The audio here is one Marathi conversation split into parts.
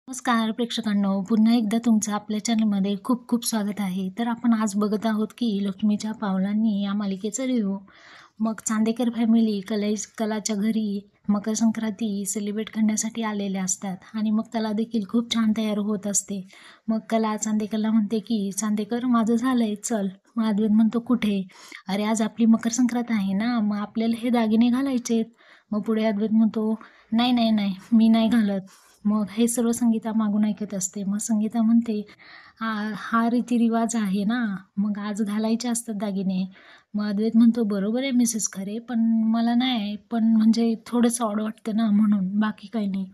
नमस्कार प्रेक्षकांनो, पुन्हा एकदा तुमचं आपल्या चॅनलमध्ये खूप खूप स्वागत आहे. तर आपण आज बघत आहोत की लक्ष्मीच्या पावलांनी या मालिकेचा रिव्ह्यू. मग चांदेकर फॅमिली कलाच्या घरी मकर संक्रांती सेलिब्रेट करण्यासाठी आलेले असतात आणि मग त्याला देखील खूप छान तयार होत असते. मग कला चांदेकरला म्हणते की चांदेकर माझं झालंय, चल. मग अद्वैत म्हणतो कुठे? अरे आज आपली मकर संक्रांत आहे ना, मग आपल्याला हे दागिने घालायचेत. मग पुढे अद्वैत म्हणतो नाही नाही नाही, मी नाही घालत. मग हे सर्व संगीता मागून ऐकत असते. मग संगीता म्हणते हा रीतिरिवाज आहे ना, मग आज घालायचे असतात दागिने. मग अद्वैत म्हणतो बरोबर आहे मिसेस खरे, पण मला नाही, पण म्हणजे थोडंसं ऑड वाटतं ना म्हणून, बाकी काही नाही.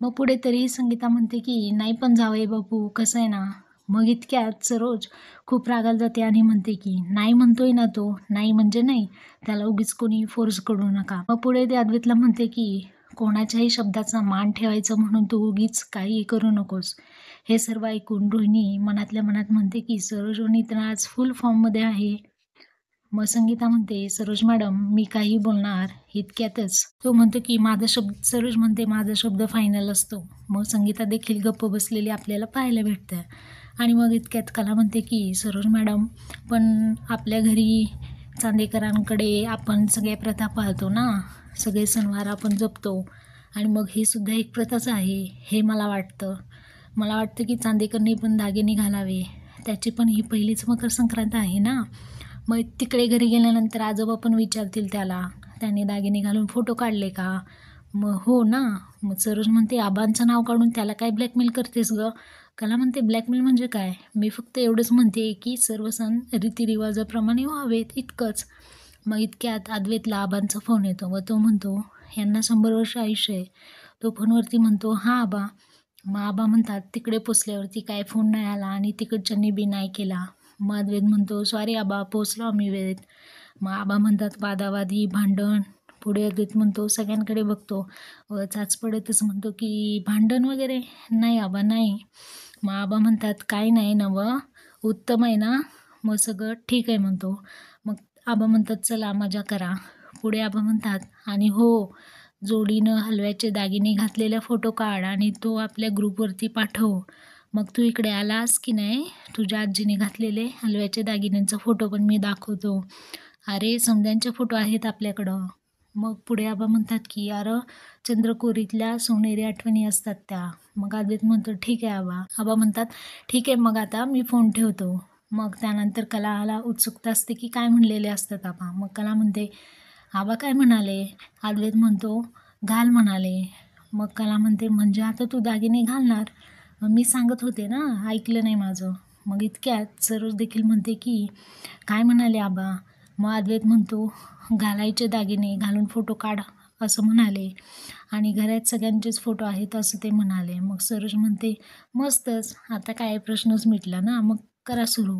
मग पुढे तरीही संगीता म्हणते की नाही पण जावई बापू कसं आहे ना. मग इतक्यात सरोज खूप रागाला जाते आणि म्हणते की नाही म्हणतोय ना तो, नाही म्हणजे नाही, त्याला उगीच कोणी फोर्स करू नका. मग पुढे ते अद्वैतला म्हणते की कोणाच्याही शब्दाचा मान ठेवायचं म्हणून तू उगीच काही करू नकोस. हे सर्व ऐकून रोहिणी मनातल्या मनात म्हणते की सरोज वहिनी तर आज फुल फॉर्ममध्ये आहे. मग संगीता म्हणते सरोज मॅडम मी काही बोलणार. इतक्यातच तो म्हणतो की माझा शब्द, सरोज म्हणते माझा शब्द फायनल असतो. मग संगीता देखील गप्प बसलेली आपल्याला पाहायला भेटते. आणि मग इतक्यात कला म्हणते की सरोज मॅडम पण आपल्या घरी चांदेकरांकडे आपण सगळ्या प्रथा पाळतो ना, सगळे सणवार आपण जपतो आणि मग ही सुद्धा एक प्रथाच आहे हे मला वाटतं. मला वाटतं की चांदेकरने पण दागिने घालावे, त्याची पण ही पहिलीच मकर संक्रांत आहे ना. मग तिकडे घरी गेल्यानंतर आजोबा पण विचारतील त्याला, त्याने दागिने घालून फोटो काढले का? मग हो ना. मग सरोज म्हणते आबांचं नाव काढून त्याला काय ब्लॅकमेल करतेस गं? कला म्हणते ब्लॅकमेल म्हणजे काय? मी फक्त एवढंच म्हणते की सर्व सण रीतिरिवाजाप्रमाणे व्हावेत, इतकंच. मग इतक्यात अद्वैतला आबांचा फोन येतो व तो म्हणतो यांना 100 वर्ष आयुष्य आहे. तो फोनवरती म्हणतो हां आबा. मग आबा म्हणतात तिकडे पोचल्यावरती काय फोन नाही आला आणि तिकडच्यांनी बी नाही केला. मग अद्वैत म्हणतो सॉरी आबा, पोचलो आम्ही वेळेत. मग आबा म्हणतात वादावादी भांडण. पुढे अद्वैत म्हणतो सगळ्यांकडे बघतो व चाच पडतच म्हणतो की भांडण वगैरे नाही आबा नाही. मग आबा म्हणतात काय नाही नवं, उत्तम आहे ना. मग सगळं ठीक आहे म्हणतो. मग आबा म्हणतात चला मजा करा. पुढे आबा म्हणतात आणि हो, जोडीनं हलव्याचे दागिने घातलेला फोटो काढ आणि तो आपल्या ग्रुपवरती पाठव. मग तू इकडे आलास की नाही, तुझ्या आजीने घातलेले हलव्याच्या दागिन्यांचा फोटो पण मी दाखवतो. अरे समद्यांचे फोटो आहेत आपल्याकडं. मग पुढे आबा म्हणतात की अरे चंद्रकोरीतल्या सोनेरी आठवणी असतात त्या. मग अद्वैत म्हणतो ठीक आहे आबा. आबा म्हणतात ठीक आहे मग आता मी फोन ठेवतो. मग त्यानंतर कलाला उत्सुकता असते की काय म्हणलेले असतात आबा. मग कला म्हणते आबा काय म्हणाले? अद्वैत म्हणतो घाल म्हणाले. मग कला म्हणते म्हणजे आता तू दागिने घालणार? मी सांगत होते ना, ऐकलं नाही माझं. मग इतक्यात सरोज देखील म्हणते की काय म्हणाले आबा? मग अद्वैत म्हणतो घालायचे दागिने घालून फोटो काढ असं म्हणाले आणि घरात सगळ्यांचेच फोटो आहेत असं ते म्हणाले. मग सरोज म्हणते मस्तच, आता काय प्रश्नच मिटला ना, मग करा सुरू.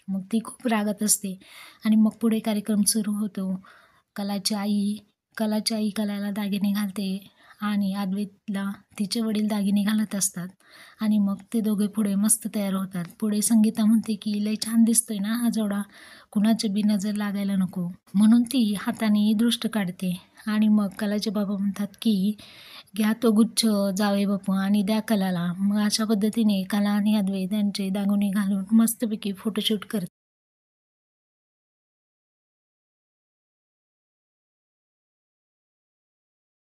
मग ती खूप रागात असते आणि मग पुढे कार्यक्रम सुरू होतो. कलाची आई कलाला दागिने घालते आणि अद्वैतला तिचे वडील दागिने घालत असतात आणि मग ते दोघे पुढे मस्त तयार होतात. पुढे संगीता म्हणते की लय छान दिसतोय ना हा जोडा, कुणाची बी नजर लागायला नको, म्हणून ती हाताने दृष्ट काढते. आणि मग कलाचे बाबा म्हणतात की घ्या तो गुच्छ जावे बापू आणि द्या कलाला. मग अशा पद्धतीने कला आणि अद्वैत यांचे दागिने घालून मस्तपैकी फोटोशूट करतात.